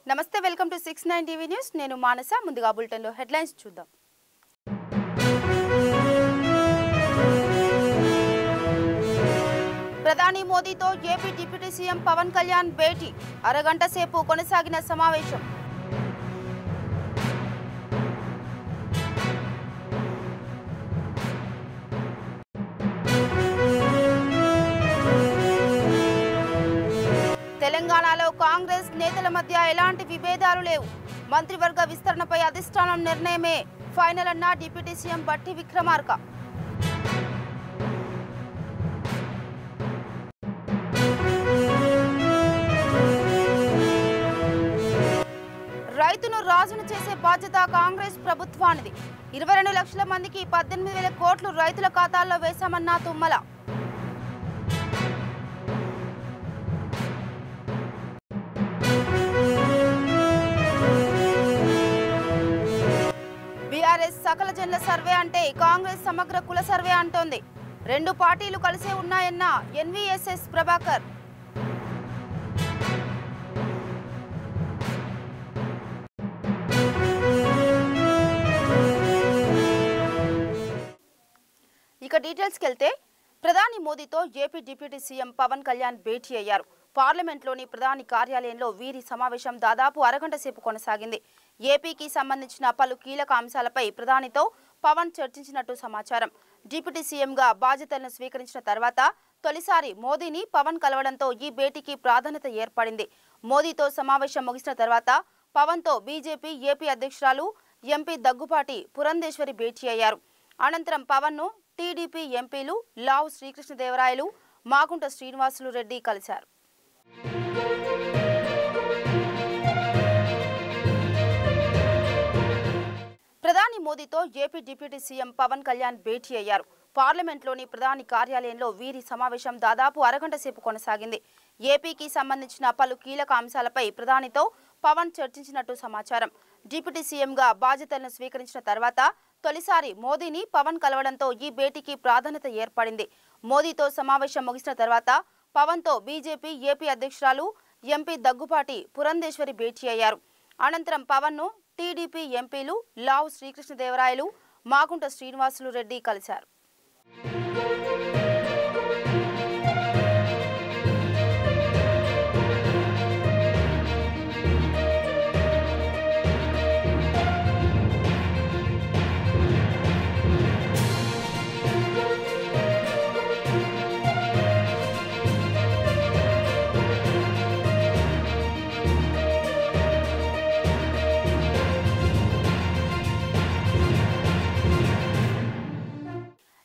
నమస్తే welcome to 69 TV news నేను మానస ముందుగా బులెటిన్ లో హెడ్లైన్స్ చూద్దాం ప్రధాని మోదీతో AP deputy CM Pawan Kalyan భేటీ అరగంట సేపు కొనసాగిన సమావేశం తెలంగాణలో కాంగ్రెస్ నేతల మధ్య ఎలాంటి విభేదాలు లేవు మంత్రివర్గ విస్తరణపై అధిష్టానం నిర్ణయమే ఫైనల్ అన్న డిప్యూటీ సీఎం బట్టి విక్రమార్క రైతును రాజును చేసే బాధ్యత కాంగ్రెస్ ప్రభుత్వానిది 22 లక్షల మందికి 18,000 కోట్లు రైతుల ఖాతాల్లో వేశామన్న తుమ్మల బీఆర్ఎస్ సకల జనుల సర్వే అంటే కాంగ్రెస్ సమగ్ర కుల సర్వే అంటోంది రెండు పార్టీలు కలిసే ఉన్నాయన్న ఎన్వీఎస్ఎస్ ప్రభాకర్ ఇక డీటెయిల్స్ కి వెళ్తే ప్రధాని మోదీతో AP deputy CM Pawan Kalyan భేటీ అయ్యారు పార్లమెంట్లోని ప్రధాని కార్యాలయంలో వీరి సమావేశం దాదాపు అరగంట సేపు కొనసాగింది ఏపీకి సంబంధించిన పలు కీలక అంశాలపై ప్రధానితో పవన్ చర్చించినట్టు సమాచారం డిప్యూటీ సీఎంగా బాధ్యతలను స్వీకరించిన తర్వాత తొలిసారి మోదీని పవన్ కలవడంతో ఈ భేటీకి ప్రాధాన్యత ఏర్పడింది మోదీతో సమావేశం ముగిసిన తర్వాత పవన్తో బీజేపీ ఏపీ అధ్యక్షురాలు ఎంపీ దగ్గుపాటి పురంధేశ్వరి భేటీ అయ్యారు అనంతరం పవన్ను టీడీపీ ఎంపీలు లావు శ్రీకృష్ణదేవరాయలు మాగుంట శ్రీనివాసులు రెడ్డి కలిశారు ప్రధాని మోదీతో AP deputy CM Pawan Kalyan భేటీ అయ్యారు పార్లమెంట్లోని ప్రధాని కార్యాలయంలో వీరి సమావేశం దాదాపు అరగంట సేపు కొనసాగింది ఏపీకి సంబంధించిన పలు కీలక అంశాలపై ప్రధానితో పవన్ చర్చించినట్టు సమాచారం డిప్యూటీ సీఎంగా బాధ్యతలను స్వీకరించిన తర్వాత తొలిసారి మోదీని పవన్ కలవడంతో ఈ భేటీకి ప్రాధాన్యత ఏర్పడింది మోదీతో సమావేశం ముగిసిన తర్వాత పవన్తో బీజేపీ ఏపీ అధ్యక్షురాలు ఎంపీ దగ్గుపాటి పురంధేశ్వరి భేటీ అయ్యారు అనంతరం పవన్ను టీడీపీ ఎంపీలు లావు శ్రీకృష్ణదేవరాయలు మాగుంట శ్రీనివాసులు రెడ్డి కలిశారు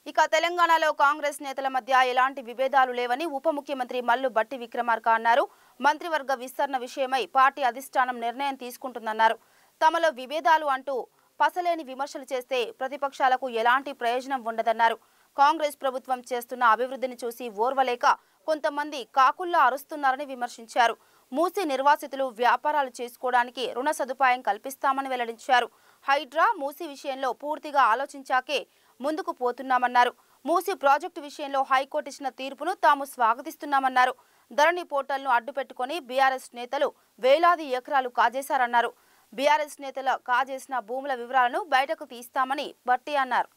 ఇక తెలంగాణలో కాంగ్రెస్ నేతల మధ్య ఎలాంటి విభేదాలు లేవని ఉప ముఖ్యమంత్రి మల్లు బట్టి విక్రమార్క అన్నారు మంత్రివర్గ విస్తరణ విషయమై పార్టీ అధిష్టానం నిర్ణయం తీసుకుంటుందన్నారు తమలో విభేదాలు అంటూ పసలేని విమర్శలు చేస్తే ప్రతిపక్షాలకు ఎలాంటి ప్రయోజనం ఉండదన్నారు కాంగ్రెస్ ప్రభుత్వం చేస్తున్న అభివృద్ధిని చూసి ఓర్వలేక కొంతమంది కాకుల్లా అరుస్తున్నారని విమర్శించారు మూసి నిర్వాసితులు వ్యాపారాలు చేసుకోవడానికి రుణ సదుపాయం కల్పిస్తామని వెల్లడించారు హైడ్రా మూసి విషయంలో పూర్తిగా ఆలోచించాకే ముందుకు పోతున్నామన్నారు మూసి ప్రాజెక్టు విషయంలో హైకోర్టు ఇచ్చిన తీర్పును తాము స్వాగతిస్తున్నామన్నారు ధరణి పోర్టల్ను అడ్డుపెట్టుకుని బీఆర్ఎస్ నేతలు వేలాది ఎకరాలు కాజేశారన్నారు బీఆర్ఎస్ నేతలు కాజేసిన భూముల వివరాలను బయటకు తీస్తామని బట్టి అన్నారు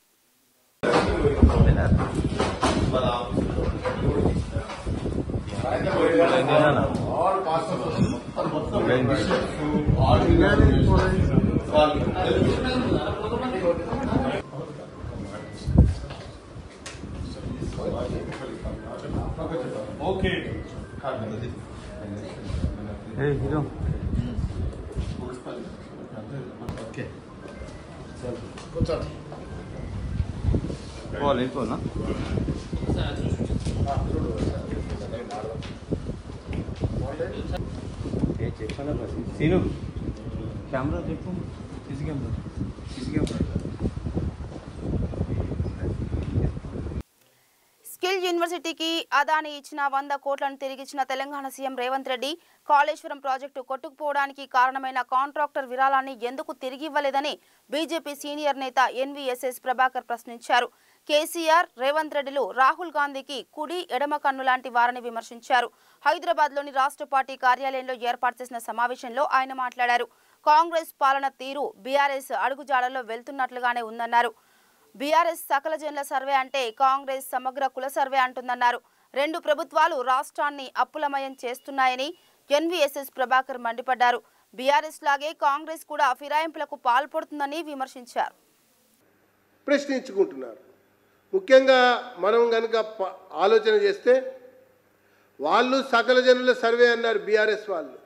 Okay. Hey, hero. Okay. What's up? Call info, na? Hey, check mana basi. Sinu. Camera check mo. CC camera. CC camera. Skill యూనివర్సిటీకి అదాని ఇచ్చిన 100 కోట్లను తిరిగిచ్చిన తెలంగాణ సీఎం రేవంత్ రెడ్డి కాళేశ్వరం ప్రాజెక్టు కొట్టుకుపోవడానికి కారణమైన కాంట్రాక్టర్ విరాళాన్ని ఎందుకు తిరిగి ఇవ్వలేదని బీజేపీ సీనియర్ నేత ఎన్వీఎస్ఎస్ ప్రభాకర్ ప్రశ్నించారు కేసీఆర్, రేవంత్ రెడ్డిలు రాహుల్ గాంధీకి కుడి ఎడమ కన్ను లాంటి వారని విమర్శించారు. హైదరాబాద్లోని రాష్ట్ర పార్టీ కార్యాలయంలో ఏర్పాటు చేసిన సమావేశంలో ఆయన మాట్లాడారు. కాంగ్రెస్ పాలన తీరు బీఆర్ఎస్ అడుగుజాడల్లో వెళ్తున్నట్లుగానే ఉందన్నారు. బీఆర్ఎస్ సకల జనుల సర్వే అంటే కాంగ్రెస్ సమగ్ర కుల సర్వే అంటుందన్నారు. రెండు ప్రభుత్వాలు రాష్ట్రాన్ని అప్పులమయం చేస్తున్నాయని ఎన్వీఎస్ఎస్ ప్రభాకర్ మండిపడ్డారు. బీఆర్ఎస్ లాగే కాంగ్రెస్ కూడా ఫిరాయింపులకు పాల్పడుతుందని విమర్శించారు. ప్రశ్నించుకుంటున్నారు. ముఖ్యంగా మనం కనుక ఆలోచన చేస్తే వాళ్ళు సకల జనుల సర్వే అన్నారు బీఆర్ఎస్ వాళ్ళు,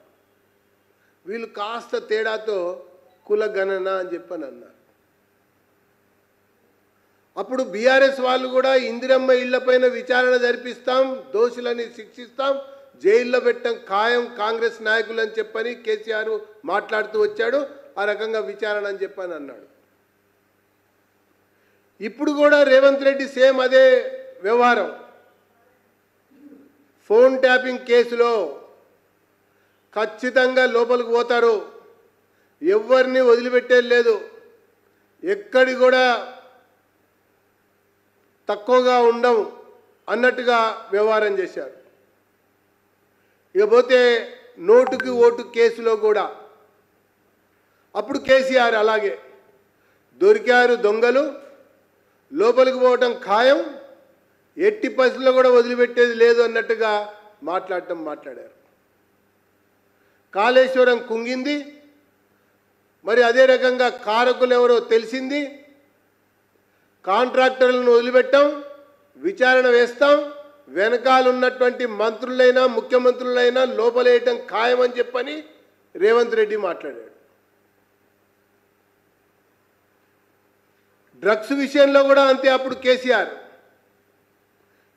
వీళ్ళు కాస్త తేడాతో కుల గణన అని చెప్పని అన్నారు. అప్పుడు బీఆర్ఎస్ వాళ్ళు కూడా ఇందిరమ్మ ఇళ్లపైన విచారణ జరిపిస్తాం, దోషులని శిక్షిస్తాం, జైల్లో పెట్టడం ఖాయం కాంగ్రెస్ నాయకులు అని చెప్పని కేసీఆర్ మాట్లాడుతూ వచ్చాడు. ఆ రకంగా విచారణ అని చెప్పని అన్నాడు. ఇప్పుడు కూడా రేవంత్ రెడ్డి సేమ్ అదే వ్యవహారం. ఫోన్ ట్యాపింగ్ కేసులో ఖచ్చితంగా లోపలికి పోతారు, ఎవరిని వదిలిపెట్టేది లేదు, ఎక్కడి కూడా తక్కువగా ఉండవు అన్నట్టుగా వ్యవహారం చేశారు. ఇకపోతే నోటుకి ఓటు కేసులో కూడా అప్పుడు కేసీఆర్ అలాగే దొరికారు దొంగలు, లోపలికి పోవటం ఖాయం, ఎట్టి పరిస్థితుల్లో కూడా వదిలిపెట్టేది లేదు అన్నట్టుగా మాట్లాడారు. కాళేశ్వరం కుంగింది, మరి అదే రకంగా కారకులు ఎవరో తెలిసింది, కాంట్రాక్టర్లను వదిలిపెట్టాం, విచారణ వేస్తాం, వెనకాలన్నటువంటి మంత్రులైనా ముఖ్యమంత్రులైనా లోపలేయటం ఖాయమని చెప్పని రేవంత్ రెడ్డి మాట్లాడాడు. డ్రగ్స్ విషయంలో కూడా అంతే. అప్పుడు కేసీఆర్,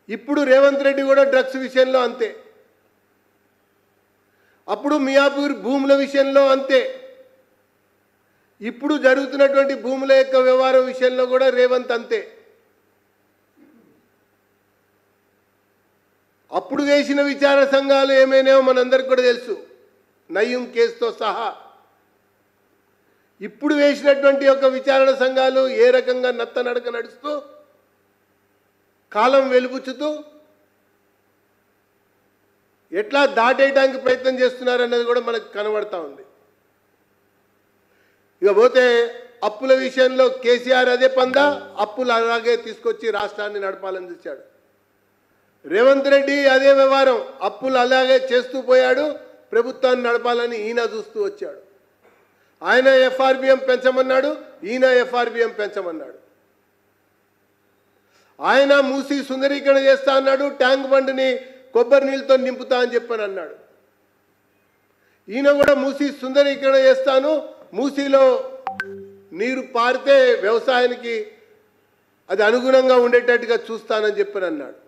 ఇప్పుడు రేవంత్ రెడ్డి కూడా డ్రగ్స్ విషయంలో అంతే. అప్పుడు మియాపూర్ భూముల విషయంలో అంతే. ఇప్పుడు జరుగుతున్నటువంటి భూముల యొక్క వ్యవహారం విషయంలో కూడా రేవంత్ అంతే. అప్పుడు వేసిన విచారణ సంఘాలు ఏమైనాయో మనందరికి కూడా తెలుసు, నయ్యం కేసుతో సహా. ఇప్పుడు వేసినటువంటి యొక్క విచారణ సంఘాలు ఏ రకంగా నత్తనడక నడుస్తూ కాలం వెలుపుచ్చుతూ ఎట్లా దాటేయడానికి ప్రయత్నం చేస్తున్నారన్నది కూడా మనకు కనబడతా ఉంది. ఇకపోతే అప్పుల విషయంలో కేసీఆర్ అదే పందా, అప్పులు అలాగే తీసుకొచ్చి రాష్ట్రాన్ని నడపాలని చూశాడు. రేవంత్ రెడ్డి అదే వ్యవహారం, అప్పులు అలాగే చేస్తూ పోయాడు, ప్రభుత్వాన్ని నడపాలని ఈయన చూస్తూ వచ్చాడు. ఆయన ఎఫ్ఆర్బిఎం పెంచమన్నాడు, ఈయన ఎఫ్ఆర్బిఎం పెంచమన్నాడు. ఆయన మూసి సుందరీకరణ చేస్తా అన్నాడు, ట్యాంక్ బండ్ని కొబ్బరి నీళ్ళతో నింపుతా అని చెప్పని అన్నాడు. ఈయన కూడా మూసి సుందరీకరణ చేస్తాను, మూసీలో నీరు పారితే వ్యవసాయానికి అది అనుగుణంగా ఉండేటట్టుగా చూస్తానని చెప్పని అన్నాడు.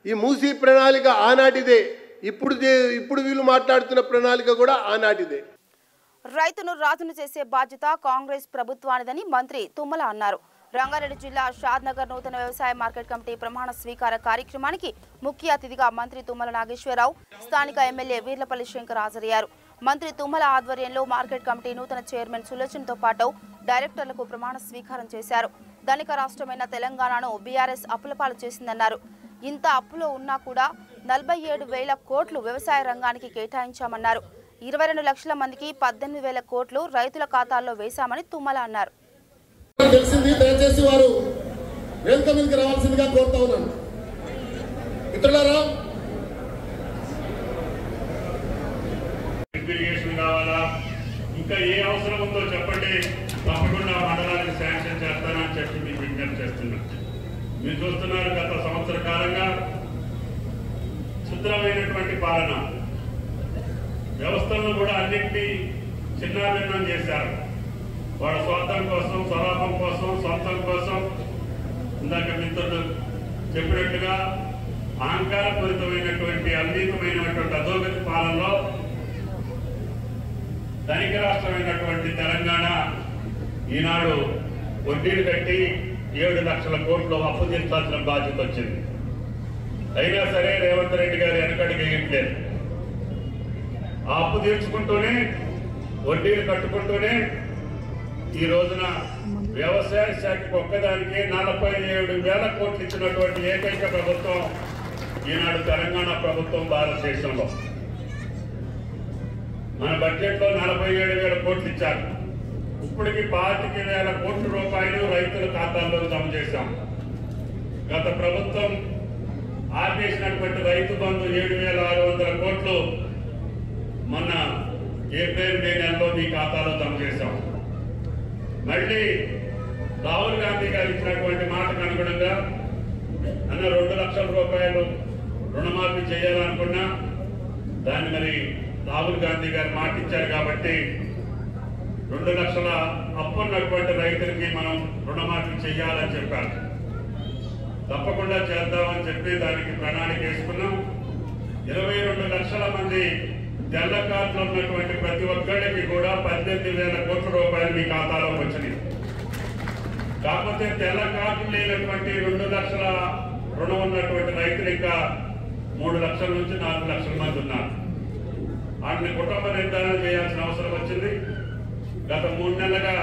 ఈ మూసీ ప్రణాళిక ఆనాటిదే, ఇప్పుడు వీళ్ళు మాట్లాడుతున్న ప్రణాళిక కూడా ఆనాటిదే. రైతును రాజును చేసే బాధ్యత కాంగ్రెస్ ప్రభుత్వానిదని మంత్రి తుమ్మల అన్నారు. రంగారెడ్డి జిల్లా షాద్నగర్ నూతన వ్యవసాయ మార్కెట్ కమిటీ ప్రమాణ స్వీకార కార్యక్రమానికి ముఖ్య అతిథిగా మంత్రి తుమ్మల నాగేశ్వరరావు, స్థానిక ఎమ్మెల్యే వీర్లపల్లి శంకర్ హాజరయ్యారు. మంత్రి తుమ్మల ఆధ్వర్యంలో మార్కెట్ కమిటీ నూతన చైర్మన్ సులోచనతో పాటు డైరెక్టర్లకు ప్రమాణ స్వీకారం చేశారు. ధనిక రాష్ట్రమైన తెలంగాణను బీఆర్ఎస్ అప్పులపాలు చేసిందన్నారు. ఇంత అప్పులో ఉన్నా కూడా 47,000 కోట్లు వ్యవసాయ రంగానికి కేటాయించామన్నారు. 22 లక్షల మందికి 18,000 కోట్లు రైతుల ఖాతాల్లో వేశామని తుమ్మల అన్నారు. తెలిసింది, దయచేసి వారు వేదిక మీదకి రావాల్సిందిగా కోరుతా ఉన్నాను. మిత్రులారా, ఇరిగేషన్ కావాలా, ఇంకా ఏ అవసరం ఉందో చెప్పండి, తప్పకుండా మండలానికి శాంక్షన్ చేస్తానని చెప్పి మీకు విజ్ఞప్తి చేస్తున్నా. మీరు చూస్తున్నారు, గత సంవత్సర కాలంగా శుద్ధమైనటువంటి పాలన వ్యవస్థలను కూడా అన్నింటినీ చిన్నాభిన్నం చేశారు. వాళ్ళ స్వార్థం కోసం, స్వలాభం కోసం, సొంతం కోసం, ఇందాక మిత్రులు చెప్పినట్టుగా అహంకారపూరితమైనటువంటి అవినీతమైనటువంటి అధోగతి పాలనలో ధనిక రాష్ట్రమైనటువంటి తెలంగాణ ఈనాడు వడ్డీలు కట్టి 7 లక్షల కోట్లు అప్పు తీర్చాల్సిన బాధ్యత వచ్చింది. అయినా సరే రేవంత్ రెడ్డి గారు వెనకడికి వేయట్లేదు. ఆ అప్పు తీర్చుకుంటూనే, వడ్డీలు కట్టుకుంటూనే ఈ రోజున వ్యవసాయ శాఖకు ఒక్కదానికి 47,000 కోట్లు ఇచ్చినటువంటి ఏకైక ప్రభుత్వం ఈనాడు తెలంగాణ ప్రభుత్వం భారతదేశంలో. మన బడ్జెట్ లో 47,000 కోట్లు ఇచ్చారు. ఇప్పటికి 25,000 కోట్ల రూపాయలు రైతుల ఖాతాల్లో జమ చేశాం. గత ప్రభుత్వం ఆపేసినటువంటి రైతు బంధు 7,600 కోట్లు మొన్న ఏప్రిల్ మే నెలలో మీ ఖాతాలో జమ చేశాం. మళ్ళీ రాహుల్ గాంధీ గారు ఇచ్చినటువంటి మాటకు అనుగుణంగా అన్న 2 లక్షల రూపాయలు రుణమాఫీ చేయాలనుకున్నా దాన్ని మరి రాహుల్ గాంధీ గారు మాట ఇచ్చారు కాబట్టి 2 లక్షల అప్పు ఉన్నటువంటి రైతులకి మనం రుణమాఫీ చేయాలని చెప్పారు. తప్పకుండా చేద్దామని చెప్పి దానికి ప్రణాళిక వేసుకున్నాం. 22 లక్షల మంది తెల్ల కార్డులు ఉన్నటువంటి ప్రతి ఒక్కరికి కూడా 18,000 కోట్ల రూపాయలు మీ ఖాతాలోకి వచ్చినాయి. కాకపోతే తెల్ల కార్డులు లేనటువంటి 2 లక్షల రుణం ఉన్నటువంటి రైతులు ఇంకా 3 లక్షల నుంచి 4 లక్షల మంది ఉన్నారు. వాటిని కుటుంబ నిర్ధారణ చేయాల్సిన అవసరం వచ్చింది. గత 3 నెలలుగా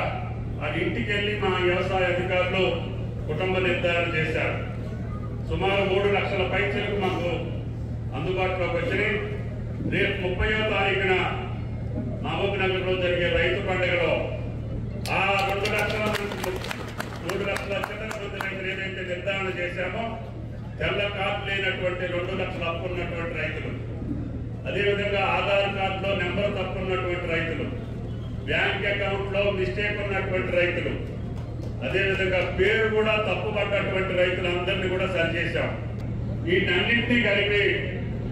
అది ఇంటికి వెళ్లి మా వ్యవసాయ అధికారులు కుటుంబ నిర్ధారణ చేశారు. సుమారు 3 లక్షల పైచలకు మాకు అందుబాటులోకి వచ్చినాయి. రేపు 30వ తారీఖున మహబూబ్నగర్ లో జరిగే రైతు పండుగలో ఆ 2 లక్షల నుంచి 3 లక్షల చిన్న రైతులు ఏదైతే నిర్ధారణ చేశామో తెల్ల కార్డు లేనటువంటి 2 లక్షల అప్పు ఉన్నటువంటి రైతులు, అదేవిధంగా ఆధార్ కార్డులో నెంబర్ తప్పు ఉన్నటువంటి రైతులు, బ్యాంక్ అకౌంట్ లో మిస్టేక్ ఉన్నటువంటి రైతులు, అదేవిధంగా పేరు కూడా తప్పుపడ్డటువంటి రైతులందరినీ కూడా సరిచేశాం. వీటన్నింటినీ కలిపి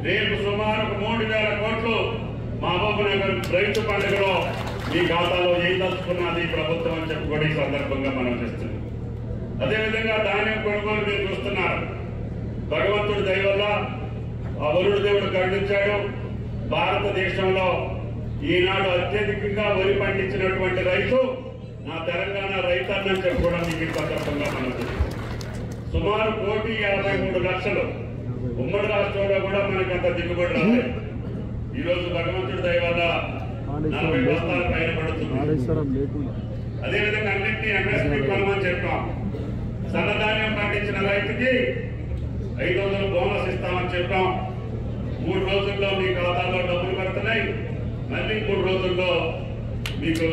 రేపు సుమారు 3,000 కోట్లు మహబూబ్నగర్ రైతు పండుగలో మీ ఖాతాలో వేయదలుచుకున్నది ప్రభుత్వం అని చెప్పి కూడా ఈ సందర్భంగా మనం చేస్తున్నాం. అదేవిధంగా ధాన్యం కొనుగోలు మీరు చూస్తున్నారు. భగవంతుడి దయ వల్ల ఆ వరుడు దేవుడు కరుణించాడు. భారతదేశంలో ఈనాడు అత్యధికంగా వరి పండించినటువంటి రైతు నా తెలంగాణ రైతాంగం చెప్పి కూడా మీకు ఈ సందర్భంగా మనం సుమారు 1,53,00,000 ఉమ్మడి రాష్ట్రంలో కూడా మనకు అంత దిగుబడి రాలేదు. ఈ రోజు భగవంతుడి దయ వల్ల 40 బస్తాల పైన పడుతుంది. అదేవిధంగా అన్నింటినీ ఎంఎస్పీ కొనమని చెప్పాం. సన్నధాన్యం పండించిన రైతుకి 500 బోనస్ ఇస్తామని చెప్పాం. 3 రోజుల్లో మీ ఖాతాలో డబ్బులు పడుతున్నాయి. మళ్ళీ 3 రోజుల్లో మీకు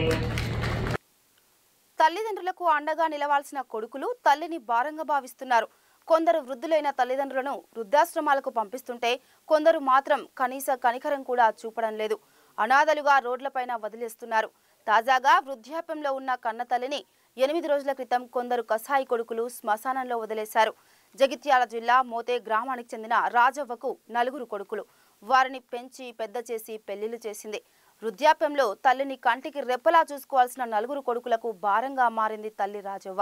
తల్లిదండ్రులకు అండగా నిలవాల్సిన కొడుకులు తల్లిని భారంగా భావిస్తున్నారు. కొందరు వృద్ధులైన తల్లిదండ్రులను వృద్ధాశ్రమాలకు పంపిస్తుంటే కొందరు మాత్రం కనీస కనికరం కూడా చూపడం లేదు. అనాథలుగా రోడ్లపైన వదిలేస్తున్నారు. తాజాగా వృద్ధాప్యంలో ఉన్న కన్నతల్లిని 8 రోజుల క్రితం కొందరు కసాయి కొడుకులు శ్మశానంలో వదిలేశారు. జగిత్యాల జిల్లా మోతే గ్రామానికి చెందిన రాజవ్వకు 4 కొడుకులు. వారిని పెంచి పెద్ద చేసి పెళ్లిళ్లు చేసింది. వృద్ధాప్యంలో తల్లిని కంటికి రెప్పలా చూసుకోవాల్సిన 4 కొడుకులకు భారంగా మారింది తల్లి రాజవ్వ.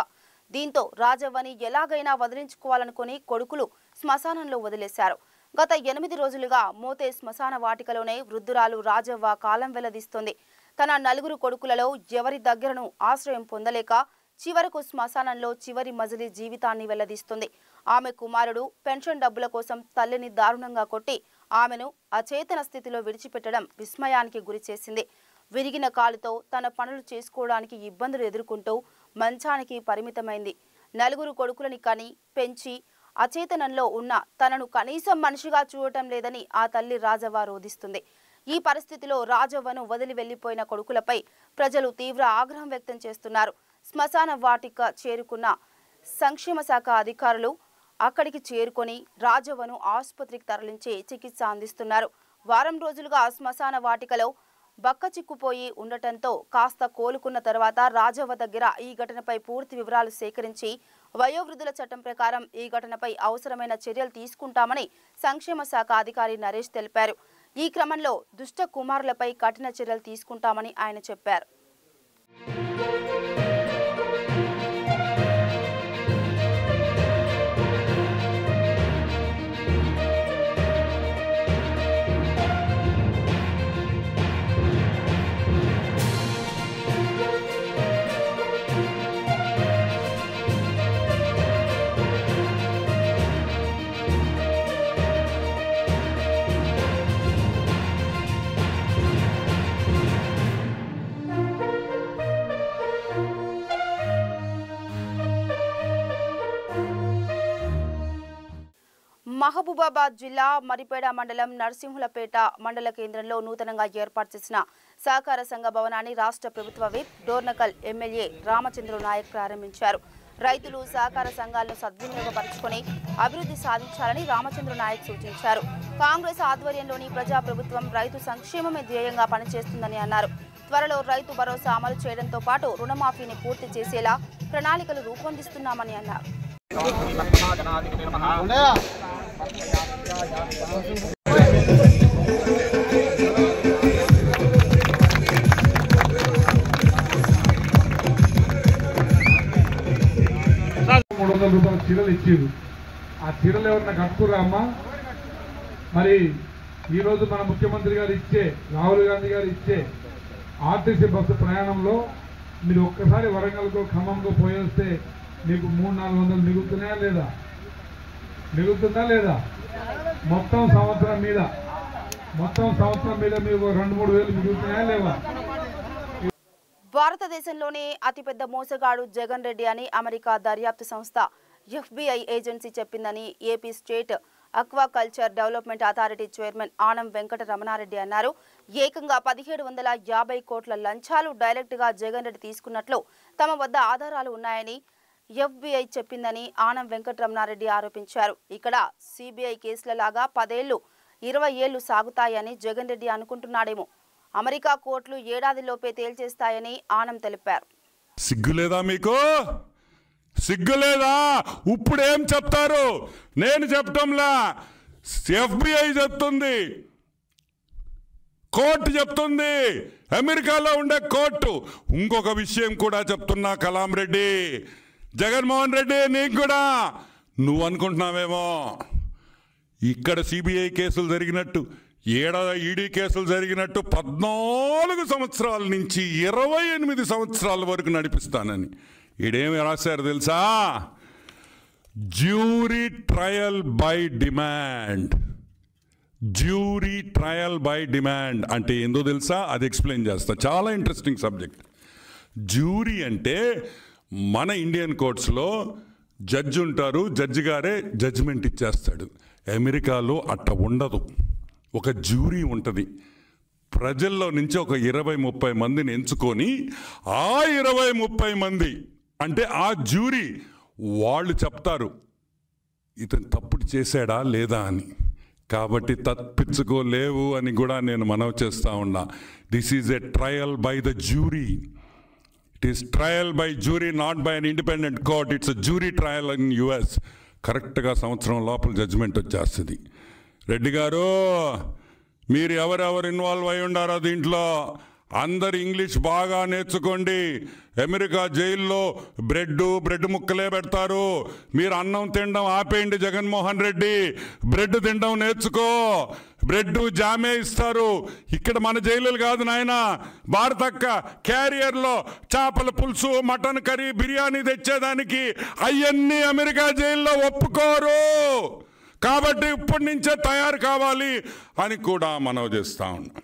దీంతో రాజవ్వని ఎలాగైనా వదిలించుకోవాలనుకుని కొడుకులు శ్మశానంలో వదిలేశారు. గత 8 రోజులుగా మోతే శ్మశాన వాటికలోనే వృద్ధురాలు రాజవ్వ కాలం వెల్లదీస్తోంది. తన 4 కొడుకులలో ఎవరి దగ్గరను ఆశ్రయం పొందలేక చివరకు శ్మశానంలో చివరి మజిలీ జీవితాన్ని వెల్లదీస్తుంది. ఆమె కుమారుడు పెన్షన్ డబ్బుల కోసం తల్లిని దారుణంగా కొట్టి ఆమెను అచేతన స్థితిలో విడిచిపెట్టడం విస్మయానికి గురి చేసింది. విరిగిన కాలుతో తన పనులు చేసుకోవడానికి ఇబ్బందులు ఎదుర్కొంటూ మంచానికి పరిమితమైంది. 4 కొడుకులని కని పెంచి అచేతనంలో ఉన్న తనను కనీసం మనిషిగా చూడటం లేదని ఆ తల్లి రాజవ్వ రోధిస్తుంది. ఈ పరిస్థితిలో రాజవ్వను వదిలి వెళ్లిపోయిన కొడుకులపై ప్రజలు తీవ్ర ఆగ్రహం వ్యక్తం చేస్తున్నారు. శ్మశాన వాటిక చేరుకున్న సంక్షేమ శాఖ అధికారులు అక్కడికి చేరుకొని రాజవ్వను ఆసుపత్రికి తరలించి చికిత్స అందిస్తున్నారు. వారం రోజులుగా శ్మశాన వాటికలో బక్కచిక్కుపోయి ఉండటంతో కాస్త కోలుకున్న తర్వాత రాజవ్వ దగ్గర ఈ ఘటనపై పూర్తి వివరాలు సేకరించి వయోవృద్ధుల చట్టం ప్రకారం ఈ ఘటనపై అవసరమైన చర్యలు తీసుకుంటామని సంక్షేమ శాఖ అధికారి నరేష్ తెలిపారు. ఈ క్రమంలో దుష్ట కుమారులపై కఠిన చర్యలు తీసుకుంటామని ఆయన చెప్పారు. మహబూబాబాద్ జిల్లా మరిపేడ మండలం నర్సింహులపేట మండల కేంద్రంలో నూతనంగా ఏర్పాటు చేసిన సహకార సంఘ భవనాన్ని రాష్ట్ర ప్రభుత్వ విప్ డోర్నకల్ ఎమ్మెల్యే రామచంద్ర నాయక్ ప్రారంభించారు. రైతులు సహకార సంఘాలను సద్వినియోగపరుచుకొని అభివృద్ధి సాధించాలని రామచంద్ర నాయక్ సూచించారు. కాంగ్రెస్ ఆధ్వర్యంలోని ప్రజాప్రభుత్వం రైతు సంక్షేమమే ధ్యేయంగా పనిచేస్తుందని అన్నారు. త్వరలో రైతు భరోసా అమలు చేయడంతో పాటు రుణమాఫీని పూర్తి చేసేలా ప్రణాళికలు రూపొందిస్తున్నామని అన్నారు. రూపాయల చీరలు ఇచ్చారు. ఆ చీరలు ఎవరన్నా కట్టుకురా అమ్మా? మరి ఈరోజు మన ముఖ్యమంత్రి గారు ఇచ్చే, రాహుల్ గాంధీ గారు ఇచ్చే ఆర్టీసీ బస్సు ప్రయాణంలో మీరు ఒక్కసారి వరంగల్కో ఖమ్మంకో పోయి వస్తే మీకు 300-400 మిగులుతున్నాయా లేదా? మిగులుతుందా లేదా? మొత్తం సంవత్సరం మీద మీకు 2-3 వేలు మిగులుతున్నాయా లేవా? భారతదేశంలోనే అతిపెద్ద మోసగాడు జగన్ రెడ్డి అని అమెరికా దర్యాప్తు సంస్థ FBI ఏజెన్సీ చెప్పిందని AP state aquaculture development authority chairman Anam Venkata Ramanareddy అన్నారు. ఏకంగా 1750 కోట్ల లంచాలు డైరెక్ట్ గా జగన్ రెడ్డి తీసుకున్నట్లు తమ వద్ద ఆధారాలు ఉన్నాయని FBI చెప్పిందని ఆనం వెంకట రమణారెడ్డి ఆరోపించారు. ఇక్కడ CBI కేసుల లాగా 10 ఏళ్లు 20 ఏళ్లు సాగుతాయని జగన్ రెడ్డి అనుకుంటున్నాడేమో. అమెరికా కోర్టులు ఏడాదిలోపే తేల్చేస్తాయని ఆనం తెలిపారు. సిగ్గులేదా మీకు? సిగ్గులేదా? ఇప్పుడేం చెప్తారు? నేను చెప్పటంలా, FBI చెప్తుంది, కోర్టు చెప్తుంది, అమెరికాలో ఉండే కోర్టు. ఇంకొక విషయం కూడా చెప్తున్నా కలాం రెడ్డి, జగన్మోహన్ రెడ్డి, నీకు కూడా నువ్వు అనుకుంటున్నావేమో ఇక్కడ CBI కేసులు జరిగినట్టు, ఈడీ కేసులు జరిగినట్టు 14 సంవత్సరాల నుంచి 28 సంవత్సరాల వరకు నడిపిస్తానని. ఈడేమి రాశారు తెలుసా? Jury trial by demand. Jury trial by demand అంటే ఏందో తెలుసా? అది ఎక్స్ప్లెయిన్ చేస్తా. చాలా ఇంట్రెస్టింగ్ సబ్జెక్ట్. జ్యూరీ అంటే మన ఇండియన్ కోర్ట్స్లో జడ్జి ఉంటారు, జడ్జి గారే జడ్జిమెంట్ ఇచ్చేస్తాడు. అమెరికాలో అట్ట ఉండదు. ఒక జ్యూరీ ఉంటుంది. ప్రజల్లో నుంచి ఒక 20-30 మందిని ఎంచుకొని ఆ 20-30 మంది అంటే ఆ జ్యూరీ వాళ్ళు చెప్తారు ఇతను తప్పుడు చేశాడా లేదా అని. కాబట్టి తప్పించుకోలేవు అని కూడా నేను మనవి చేస్తూ ఉన్నా. This is a trial by the jury. It is trial by jury, not by an independent court. It's a jury trial in US. కరెక్ట్గా సంవత్సరం లోపల జడ్జిమెంట్ వచ్చేస్తుంది. రెడ్డి గారు, మీరు ఎవరెవరు ఇన్వాల్వ్ అయి ఉండారో దీంట్లో అందరు ఇంగ్లీష్ బాగా నేర్చుకోండి. అమెరికా జైల్లో బ్రెడ్ ముక్కలే పెడతారు. మీరు అన్నం తినడం ఆపేయండి జగన్మోహన్ రెడ్డి. బ్రెడ్ తినడం నేర్చుకో. బ్రెడ్ జామే ఇస్తారు. ఇక్కడ మన జైలులు కాదు నాయన. భారతక్క క్యారియర్లో చేపల పులుసు, మటన్ కర్రీ, బిర్యానీ తెచ్చేదానికి అవన్నీ అమెరికా జైల్లో ఒప్పుకోరు. కాబట్టి ఇప్పటి నుంచే తయారు కావాలి అని కూడా మనవి చేస్తా ఉన్నాం.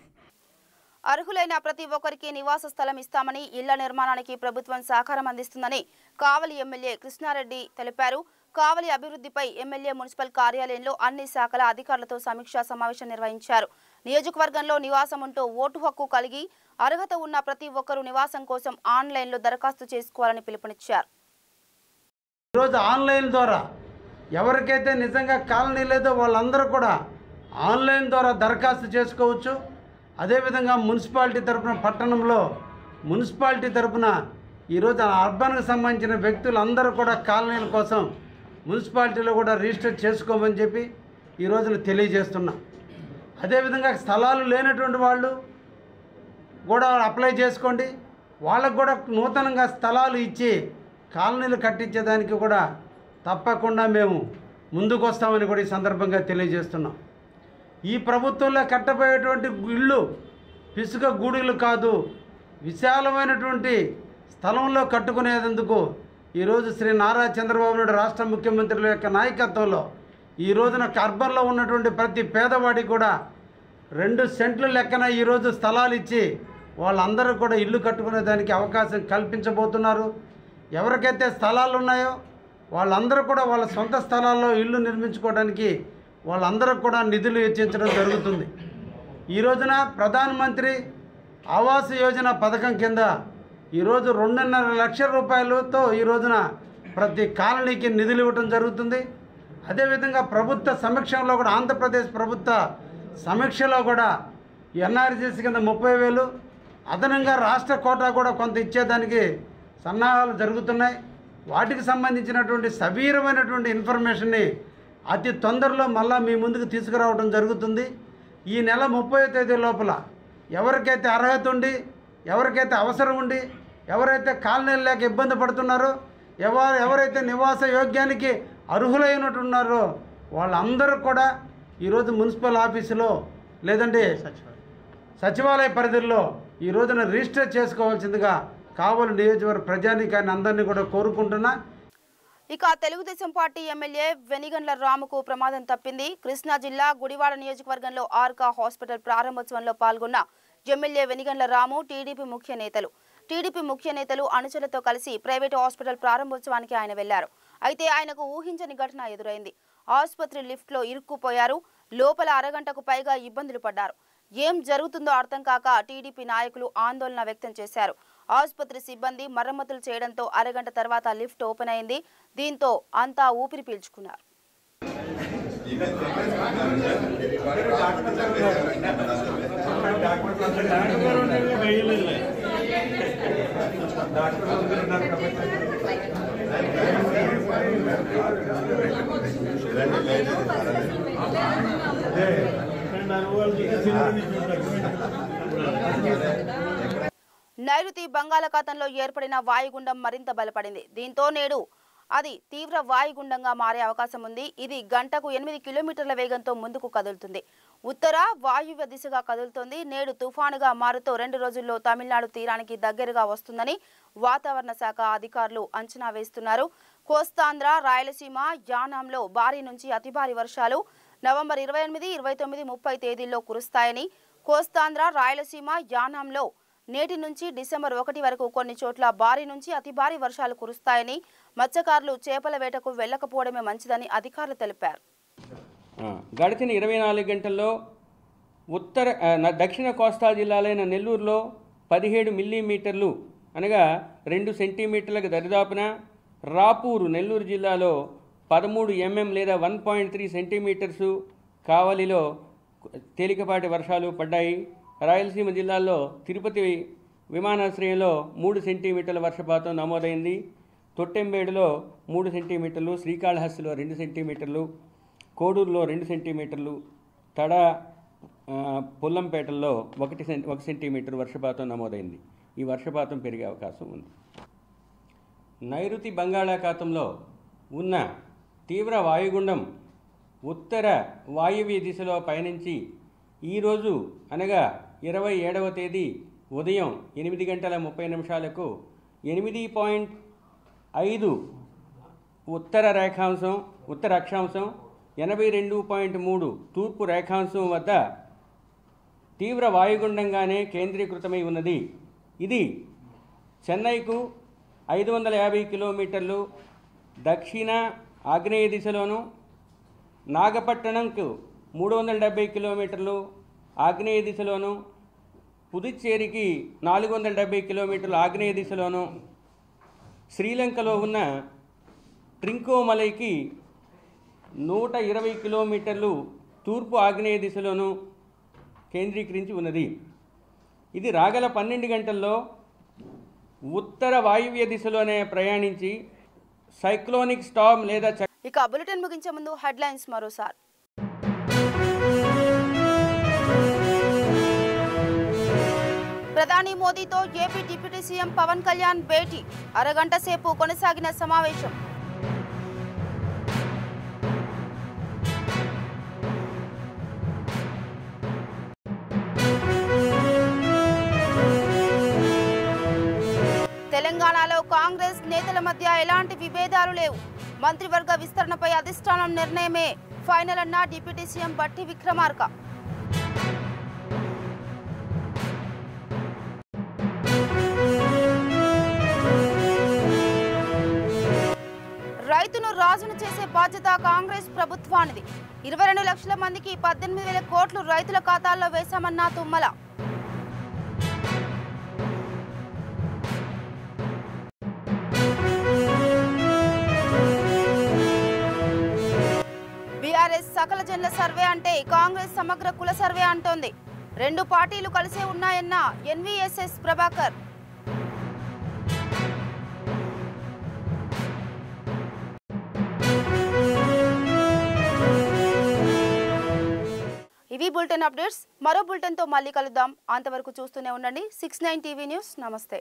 అర్హులైన ప్రతి ఒక్కరికి నివాస స్థలం ఇస్తామని, ఇళ్ల నిర్మాణానికి ప్రభుత్వం సహకారం అందిస్తుందని కావలి ఎమ్మెల్యే కృష్ణారెడ్డి తెలిపారు. కావలి అభివృద్ధిపై ఎమ్మెల్యే మున్సిపల్ కార్యాలయంలో అన్ని శాఖల అధికారులతో సమీక్షా సమావేశం నిర్వహించారు. నియోజకవర్గంలో నివాసం ఉంటూ ఓటు హక్కు కలిగి అర్హత ఉన్న ప్రతి ఒక్కరూ నివాసం కోసం ఆన్లైన్లో దరఖాస్తు చేసుకోవాలని పిలుపునిచ్చారు. ఈరోజు ఆన్లైన్ ద్వారా ఎవరికైతే నిజంగా కాలనీ లేదో వాళ్ళందరూ కూడా ఆన్లైన్ ద్వారా దరఖాస్తు చేసుకోవచ్చు. అదేవిధంగా మున్సిపాలిటీ తరఫున, పట్టణంలో మున్సిపాలిటీ తరఫున ఈరోజు అర్బన్కి సంబంధించిన వ్యక్తులందరూ కూడా కాలనీల కోసం మున్సిపాలిటీలో కూడా రిజిస్టర్ చేసుకోమని చెప్పి ఈ రోజున తెలియజేస్తున్నా. అదేవిధంగా స్థలాలు లేనటువంటి వాళ్ళు కూడా అప్లై చేసుకోండి. వాళ్ళకు కూడా నూతనంగా స్థలాలు ఇచ్చి కాలనీలు కట్టించేదానికి కూడా తప్పకుండా మేము ముందుకు వస్తామని కూడా ఈ సందర్భంగా తెలియజేస్తున్నాం. ఈ ప్రభుత్వంలో కట్టబోయేటువంటి ఇళ్ళు పిసుక గూడులు కాదు, విశాలమైనటువంటి స్థలంలో కట్టుకునేందుకు ఈరోజు శ్రీ నారా చంద్రబాబు నాయుడు రాష్ట్ర ముఖ్యమంత్రుల యొక్క నాయకత్వంలో ఈ రోజున అర్బన్లో ఉన్నటువంటి ప్రతి పేదవాడికి కూడా 2 సెంట్లు లెక్కన ఈరోజు స్థలాలు ఇచ్చి వాళ్ళందరూ కూడా ఇల్లు కట్టుకునే దానికి అవకాశం కల్పించబోతున్నారు. ఎవరికైతే స్థలాలు ఉన్నాయో వాళ్ళందరూ కూడా వాళ్ళ సొంత స్థలాల్లో ఇల్లు నిర్మించుకోవడానికి వాళ్ళందరికి కూడా నిధులు వెచ్చించడం జరుగుతుంది. ఈ రోజున ప్రధానమంత్రి ఆవాస్ యోజన పథకం కింద ఈరోజు 2.5 లక్షల రూపాయలతో ఈ రోజున ప్రతి కాలనీకి నిధులు ఇవ్వడం జరుగుతుంది. అదేవిధంగా ప్రభుత్వ సమీక్షలో కూడా ఆంధ్రప్రదేశ్ ప్రభుత్వ సమీక్షలో కూడా ఎన్ఆర్జీసీ కింద 30,000 అదనంగా రాష్ట్ర కోటా కూడా కొంత ఇచ్చేదానికి సన్నాహాలు జరుగుతున్నాయి. వాటికి సంబంధించినటువంటి సవీరమైనటువంటి ఇన్ఫర్మేషన్ని అతి తొందరలో మళ్ళా మీ ముందుకు తీసుకురావడం జరుగుతుంది. ఈ నెల 30వ తేదీ లోపల ఎవరికైతే అర్హత ఉండి, ఎవరికైతే అవసరం ఉండి, ఎవరైతే కాలనీలు లేక ఇబ్బంది పడుతున్నారో, ఎవరైతే నివాస యోగ్యానికి అర్హులైనట్టున్నారో వాళ్ళందరూ కూడా ఈరోజు మున్సిపల్ ఆఫీసులో లేదంటే సచివాలయ పరిధిలో ఈ రోజున రిజిస్టర్ చేసుకోవాల్సిందిగా కావలి నియోజకవర్గ ప్రజానీకాన్ని అందరినీ కూడా కోరుకుంటున్నా. ఇక తెలుగుదేశం పార్టీ ఎమ్మెల్యే వెనిగండ్ల రాముకు ప్రమాదం తప్పింది. కృష్ణా జిల్లా గుడివాడ నియోజకవర్గంలో ఆర్కా హాస్పిటల్ ప్రారంభోత్సవంలో పాల్గొన్న ఎమ్మెల్యే వెనిగండ్ల రాము టీడీపీ ముఖ్య నేతలు అనుచరులతో కలిసి ప్రైవేటు హాస్పిటల్ ప్రారంభోత్సవానికి ఆయన వెళ్లారు. అయితే ఆయనకు ఊహించని ఘటన ఎదురైంది. ఆసుపత్రి లిఫ్ట్లో ఇరుక్కుపోయారు. లోపల అరగంటకు పైగా ఇబ్బందులు పడ్డారు. ఏం జరుగుతుందో అర్థం కాక టీడీపీ నాయకులు ఆందోళన వ్యక్తం చేశారు. ఆసుపత్రి సిబ్బంది మరమ్మతులు చేయడంతో అరగంట తర్వాత లిఫ్ట్ ఓపెన్ అయింది. దీంతో అంతా ఊపిరి పీల్చుకున్నారు. నైరుతి బంగాళాఖాతంలో ఏర్పడిన వాయుగుండం మరింత బలపడింది. దీంతో నేడు అది తీవ్ర వాయుగుండంగా మారే అవకాశం ఉంది. ఇది గంటకు 8 కిలోమీటర్ల వేగంతో ముందుకు కదులుతుంది. ఉత్తర వాయువ్య దిశగా కదులుతోంది. నేడు తుఫానుగా మారుతూ 2 రోజుల్లో తమిళనాడు తీరానికి దగ్గరగా వస్తుందని వాతావరణ శాఖ అధికారులు అంచనా వేస్తున్నారు. కోస్తాంధ్ర, రాయలసీమ, యానాంలో భారీ నుంచి అతి భారీ వర్షాలు నవంబర్ 28, 29, 30 తేదీల్లో కురుస్తాయని, కోస్తాంధ్ర, రాయలసీమ, యానాంలో నేటి నుంచి డిసెంబర్ 1 వరకు కొన్ని చోట్ల భారీ నుంచి అతి భారీ వర్షాలు కురుస్తాయని, మత్స్యకారులు చేపల వేటకు వెళ్లకపోవడమే మంచిదని అధికారులు తెలిపారు. గడిచిన 24 గంటల్లో దక్షిణ కోస్తా జిల్లాలైన నెల్లూరులో 17 మిల్లీమీటర్లు అనగా 2 సెంటీమీటర్లకు దరిదాపున, రాపూరు నెల్లూరు జిల్లాలో 13 mm లేదా 1.3 సెంటీమీటర్సు, కావలిలో తేలికపాటి వర్షాలు పడ్డాయి. రాయలసీమ జిల్లాల్లో తిరుపతి విమానాశ్రయంలో 3 సెంటీమీటర్ల వర్షపాతం నమోదైంది. తొట్టెంబేడులో 3 సెంటీమీటర్లు, శ్రీకాళహస్తిలో 2 సెంటీమీటర్లు, కోడూరులో 2 సెంటీమీటర్లు, తడ పుల్లంపేటల్లో 1 సెంటీమీటర్ వర్షపాతం నమోదైంది. ఈ వర్షపాతం పెరిగే అవకాశం ఉంది. నైరుతి బంగాళాఖాతంలో ఉన్న తీవ్ర వాయుగుండం ఉత్తర వాయువ్య దిశలో పయనించి ఈరోజు అనగా 27వ తేదీ ఉదయం 8:30 8.5 ఉత్తర అక్షాంశం 82.3 తూర్పు రేఖాంశం వద్ద తీవ్ర వాయుగుండంగానే కేంద్రీకృతమై ఉన్నది. ఇది చెన్నైకు 550 కిలోమీటర్లు దక్షిణ ఆగ్నేయ దిశలోను, నాగపట్టణంకు 370 కిలోమీటర్లు ఆగ్నేయ దిశలోను, పుదుచ్చేరికి 470 కిలోమీటర్లు ఆగ్నేయ దిశలోను, శ్రీలంకలో ఉన్న ట్రింకోమలైకి 120 కిలోమీటర్లు తూర్పు ఆగ్నేయ దిశలోను కేంద్రీకరించి ఉన్నది. ఇది రాగల 12 గంటల్లో ఉత్తర వాయువ్య దిశలోనే ప్రయాణించి సైక్లోనిక్ స్టార్మ్ లేదా ఇక బులెటిన్ ముగించే ముందు హెడ్లైన్స్ మరోసారి. ప్రధాని మోదీతో AP deputy CM Pawan Kalyan భేటీ, అరగంట సేపు కొనసాగిన సమావేశం. తెలంగాణలో కాంగ్రెస్ నేతల మధ్య ఎలాంటి విభేదాలు లేవు. మంత్రివర్గ విస్తరణపై అధిష్టానం నిర్ణయమే ఫైనల్ అన్న డిప్యూటీ సీఎం బట్టి విక్రమార్క. రైతును రాజును చేసే బాధ్యత కాంగ్రెస్ ప్రభుత్వానిది. 22 లక్షల మందికి 18,000 కోట్లు రైతుల ఖాతాల్లో వేశామన్న తుమ్మల. బీఆర్ఎస్ సకల జనుల సర్వే అంటే కాంగ్రెస్ సమగ్ర కుల సర్వే అంటోంది. 2 పార్టీలు కలిసే ఉన్నాయన్న ఎన్వీఎస్ఎస్ ప్రభాకర్. ఇవి బులెటిన్ అప్డేట్స్. మరో బులెటిన్తో మళ్ళీ కలుద్దాం. అంతవరకు చూస్తూనే ఉండండి 69 టీవీ న్యూస్. నమస్తే.